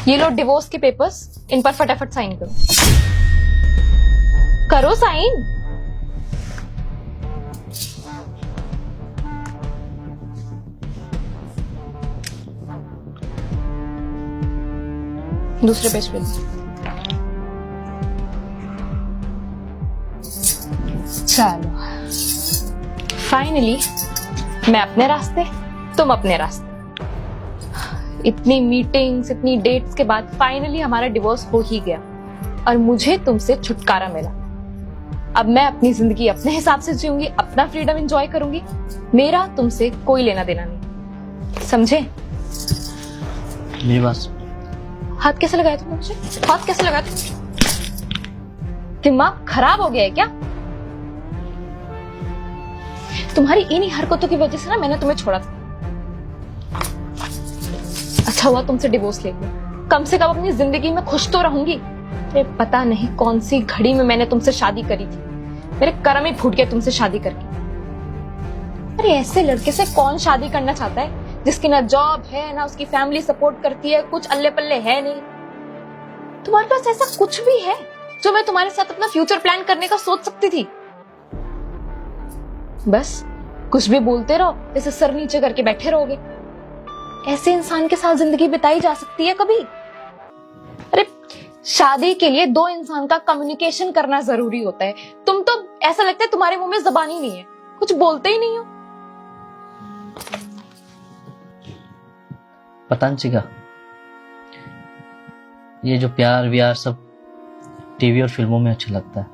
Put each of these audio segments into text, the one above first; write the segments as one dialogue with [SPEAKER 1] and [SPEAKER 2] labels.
[SPEAKER 1] ये लो डिवोर्स के पेपर्स, इन पर फटाफट साइन करो। करो साइन। दूसरे पेज पे चलो, फाइनली मैं अपने रास्ते, तुम अपने रास्ते। इतनी मीटिंग्स, इतनी डेट्स के बाद फाइनली हमारा डिवोर्स हो ही गया और मुझे तुमसे छुटकारा मिला। अब मैं अपनी जिंदगी अपने हिसाब से जीऊंगी, अपना फ्रीडम एंजॉय करूंगी। मेरा तुमसे कोई लेना देना नहीं, समझे?
[SPEAKER 2] मेरी बात।
[SPEAKER 1] हाथ कैसे लगाया तुमने मुझे? हाथ कैसे लगाया तुमने? दिमाग खराब हो गया है क्या? तुम्हारी इन्हीं हरकतों की वजह से ना मैंने तुम्हें छोड़ा था। अच्छा हुआ तुमसे डिवोर्स ले लिया, कम से कम अपनी जिंदगी में खुश तो रहूंगी। अरे पता नहीं कौन सी घड़ी में मैंने तुमसे शादी करी थी, मेरे कर्म ही फूट गया तुमसे शादी करके। अरे ऐसे लड़के से कौन शादी करना चाहता है जिसकी ना जॉब है, ना उसकी फैमिली सपोर्ट करती है, कुछ अल्ले पल्ले है नहीं। तुम्हारे पास ऐसा कुछ भी है जो मैं तुम्हारे साथ अपना फ्यूचर प्लान करने का सोच सकती थी? बस कुछ भी बोलते रहो, जैसे सर नीचे करके बैठे रहोगे। ऐसे इंसान के साथ जिंदगी बिताई जा सकती है कभी? अरे शादी के लिए दो इंसान का कम्युनिकेशन करना जरूरी होता है। तुम तो ऐसा लगता है तुम्हारे मुंह में जबान ही नहीं है, कुछ बोलते ही नहीं हो।
[SPEAKER 2] पतांशिका, ये जो प्यार व्यार सब टीवी और फिल्मों में अच्छा लगता है।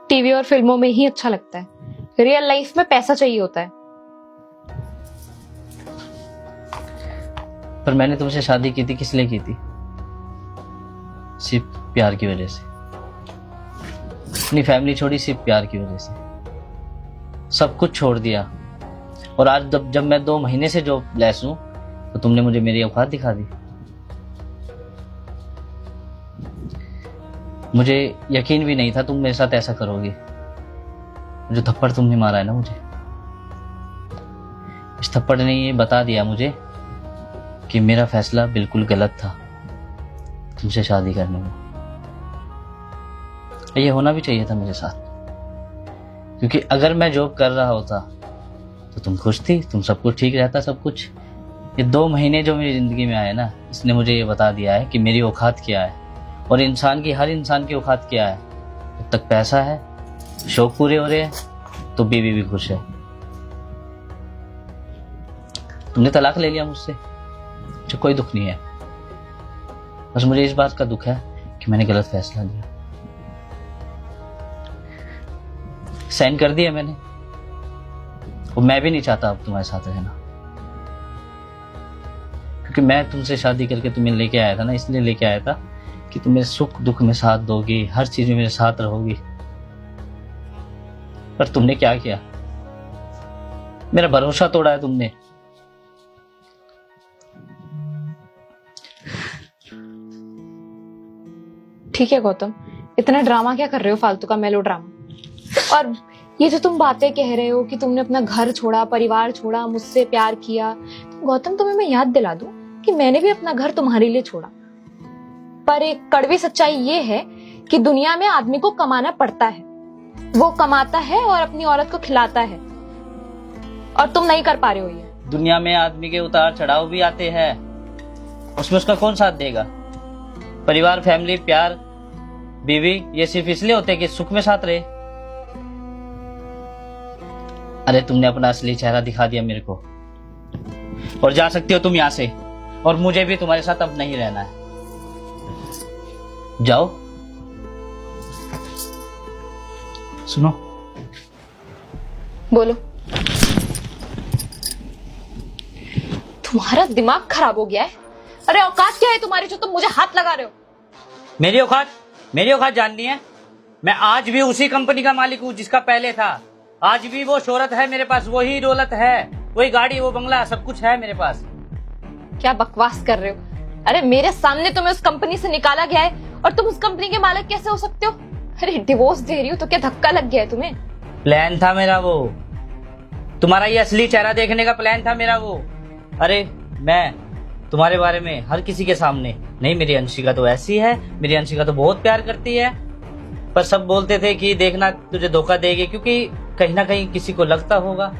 [SPEAKER 1] टीवी और फिल्मों में ही अच्छा लगता है, रियल लाइफ में पैसा चाहिए होता है।
[SPEAKER 2] पर मैंने तुमसे शादी की थी, किस लिए की थी? सिर्फ प्यार की वजह से। अपनी फैमिली छोड़ी सिर्फ प्यार की वजह से, सब कुछ छोड़ दिया। और आज जब मैं 2 महीने से जॉबलेस हूं तो तुमने मुझे मेरी औकात दिखा दी। मुझे यकीन भी नहीं था तुम मेरे साथ ऐसा करोगे। जो थप्पड़ तुमने मारा है ना मुझे, इस थप्पड़ ने ये बता दिया मुझे कि मेरा फैसला बिल्कुल गलत था तुमसे शादी करने में। ये होना भी चाहिए था मेरे साथ, क्योंकि अगर मैं जॉब कर रहा होता तो तुम खुश थी, तुम सब कुछ ठीक रहता सब कुछ। ये 2 महीने जो मेरी जिंदगी में आए ना, इसने मुझे ये बता दिया है कि मेरी औकात क्या है और इंसान की, हर इंसान की औकात क्या है। जब तक पैसा है, शौक पूरे हो रहे हैं तो बीवी भी खुश है। तुमने तलाक ले लिया मुझसे, मुझे कोई दुख नहीं है, बस मुझे इस बात का दुख है कि मैंने गलत फैसला लिया। साइन कर दिया मैंने, और मैं भी नहीं चाहता अब तुम्हारे साथ रहना। क्योंकि मैं तुमसे शादी करके तुम्हें लेके आया था ना, इसलिए लेके आया था कि तुम मेरे सुख दुख में साथ दोगी, हर चीज में मेरे साथ रहोगी। पर तुमने क्या किया? मेरा भरोसा तोड़ा है तुमने।
[SPEAKER 1] ठीक है गौतम, इतना ड्रामा क्या कर रहे हो, फालतू का मेलो ड्रामा। और ये जो तुम बातें कह रहे हो कि तुमने अपना घर छोड़ा, परिवार छोड़ा, मुझसे प्यार किया, तो गौतम तुम्हें मैं याद दिला दूं कि मैंने भी अपना घर तुम्हारे लिए छोड़ा। पर एक कड़वी सच्चाई ये है कि दुनिया में आदमी को कमाना पड़ता है, वो कमाता है और अपनी औरत को खिलाता है, और तुम नहीं कर पा रहे हो ये।
[SPEAKER 2] दुनिया में आदमी के उतार चढ़ाव भी आते हैं, उसमें उसका कौन साथ देगा? परिवार, फैमिली, प्यार, बीवी, ये सिर्फ इसलिए होते हैं कि सुख में साथ रहे। अरे तुमने अपना असली चेहरा दिखा दिया मेरे को, और जा सकती हो तुम यहाँ से, और मुझे भी तुम्हारे साथ अब नहीं रहना है। जाओ। सुनो।
[SPEAKER 1] बोलो। तुम्हारा दिमाग खराब हो गया है? अरे औकात क्या है तुम्हारी जो तुम मुझे हाथ लगा रहे हो?
[SPEAKER 2] मेरी औकात जाननी है? मैं आज भी उसी कंपनी का मालिक हूँ जिसका पहले था। आज भी वो शोहरत है मेरे पास, वही दौलत है, वही गाड़ी, वो बंगला, सब कुछ है मेरे पास।
[SPEAKER 1] क्या बकवास कर रहे हो? अरे मेरे सामने तुम्हें उस कंपनी से निकाला गया है और तुम उस कंपनी के मालिक कैसे हो सकते हो? अरे डिवोर्स दे रही हो तो क्या धक्का लग गया है तुम्हें?
[SPEAKER 2] प्लान था मेरा वो, तुम्हारा ये असली चेहरा देखने का प्लान था मेरा वो। अरे मैं तुम्हारे बारे में हर किसी के सामने, नहीं मेरी अंशिका तो ऐसी है, मेरी अंशिका तो बहुत प्यार करती है। पर सब बोलते थे कि देखना तुझे धोखा देगी, क्योंकि कहीं ना कहीं किसी को लगता होगा।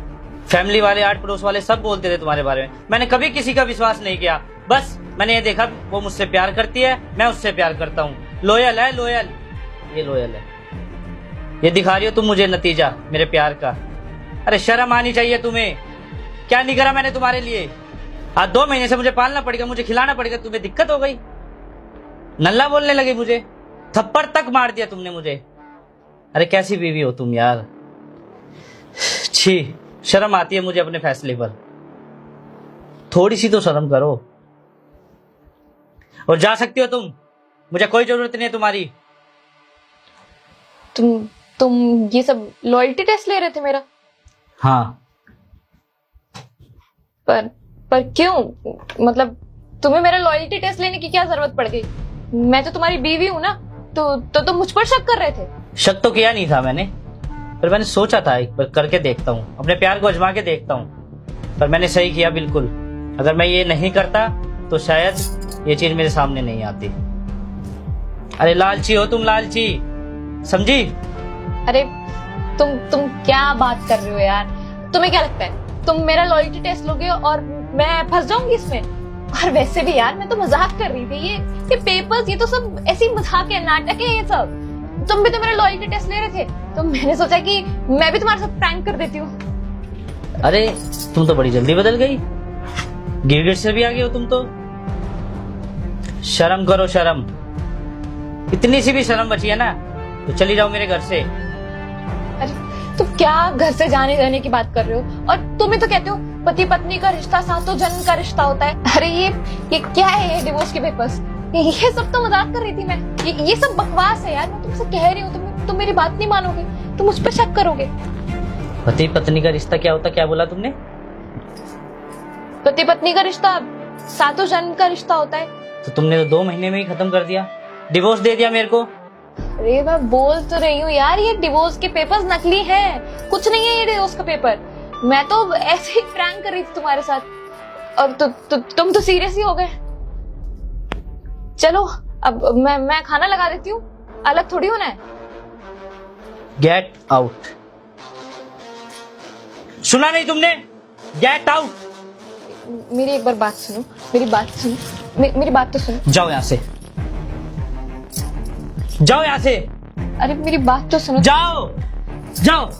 [SPEAKER 2] फैमिली वाले, आठ पड़ोस वाले सब बोलते थे तुम्हारे बारे में। मैंने कभी किसी का विश्वास नहीं किया। बस मैंने ये देखा वो मुझसे प्यार करती है, मैं उससे प्यार करता हूँ। लॉयल है, लॉयल, ये लॉयल है। ये दिखा रही हो तुम मुझे नतीजा मेरे प्यार का। अरे शर्म आनी चाहिए तुम्हें। क्या नहीं करा मैंने तुम्हारे लिए। आज 2 महीने से मुझे पालना पड़ेगा, मुझे खिलाना पड़ेगा, तुम्हें दिक्कत हो गई। नल्ला बोलने लगे मुझे, थप्पड़ तक मार दिया तुमने मुझे। अरे कैसी बीवी हो तुम यार, छी, शर्म आती है मुझे अपने फैसले पर। थोड़ी सी तो शर्म करो। और जा सकती हो तुम, मुझे कोई जरूरत नहीं है तुम्हारी।
[SPEAKER 1] तुम ये सब लॉयल्टी टेस्ट ले रहे थे मेरा?
[SPEAKER 2] हाँ।
[SPEAKER 1] पर क्यों? मतलब तुम्हें मेरा लॉयल्टी टेस्ट लेने की क्या जरूरत पड़ गई? मैं तो तुम्हारी बीवी हूं ना, तो तुम मुझ पर शक कर रहे थे।
[SPEAKER 2] शक तो किया नहीं था मैंने, पर मैंने सोचा था एक बार करके देखता हूँ, अपने प्यार को आजमा के देखता हूँ। पर मैंने सही किया बिल्कुल। अगर मैं ये नहीं करता तो शायद ये चीज मेरे सामने नहीं आती। अरे लालची हो तुम, लालची, समझी?
[SPEAKER 1] अरे तुम क्या बात कर रहे हो यार? तुम्हें क्या लगता है तुम मेरा लॉयल्टी टेस्ट लोगे और मैं फंस जाऊंगी इसमें? और वैसे भी यार मैं तो मजाक कर रही थी। ये पेपर्स, ये तो सब ऐसी मजाक है, नाटक है ये सब। तुम भी तो मेरा लॉयल्टी टेस्ट ले रहे थे, तो मैंने सोचा कि मैं भी तुम्हारे साथ प्रैंक कर देती हूँ।
[SPEAKER 2] अरे तुम तो बड़ी जल्दी बदल गई, गिरगिट से भी आ गई हो तुम तो। शर्म करो, शर्म। इतनी सी भी शर्म बची है ना तो चली जाओ मेरे घर से।
[SPEAKER 1] अरे तुम क्या घर से जाने की बात कर रहे हो? और तुम ही तो कहते हो पति पत्नी का रिश्ता सातों जन्म का रिश्ता होता है। अरे ये क्या है, ये डिवोर्स के पेपर्स? ये सब तो मजाक कर रही थी मैं। ये सब बकवास है यार। मैं तुमसे कह रही हूँ, तुम मेरी बात नहीं मानोगे, तुम मुझ पर शक करोगे।
[SPEAKER 2] पति पत्नी का रिश्ता क्या होता, क्या बोला तुमने?
[SPEAKER 1] पति पत्नी का रिश्ता सातों जन्म का रिश्ता होता है।
[SPEAKER 2] तो तुमने तो 2 महीने में ही खत्म कर दिया, डिवोर्स दे दिया मेरे को।
[SPEAKER 1] अरे मैं बोल तो रही हूँ यार, ये डिवोर्स के पेपर्स नकली हैं, कुछ नहीं है ये डिवोर्स का पेपर। मैं तो ऐसे ही प्रैंक कर रही थी तुम्हारे साथ, और तुम तो सीरियस ही हो गए। चलो अब मैं खाना लगा देती हूँ, अलग थोड़ी होना है।
[SPEAKER 2] Get out. सुना नहीं तुमने? Get out.
[SPEAKER 1] मेरी एक बार बात सुनो, मेरी बात तो सुनो।
[SPEAKER 2] जाओ यहाँ से, जाओ यहाँ से।
[SPEAKER 1] अरे मेरी बात तो सुनो।
[SPEAKER 2] जाओ, जाओ।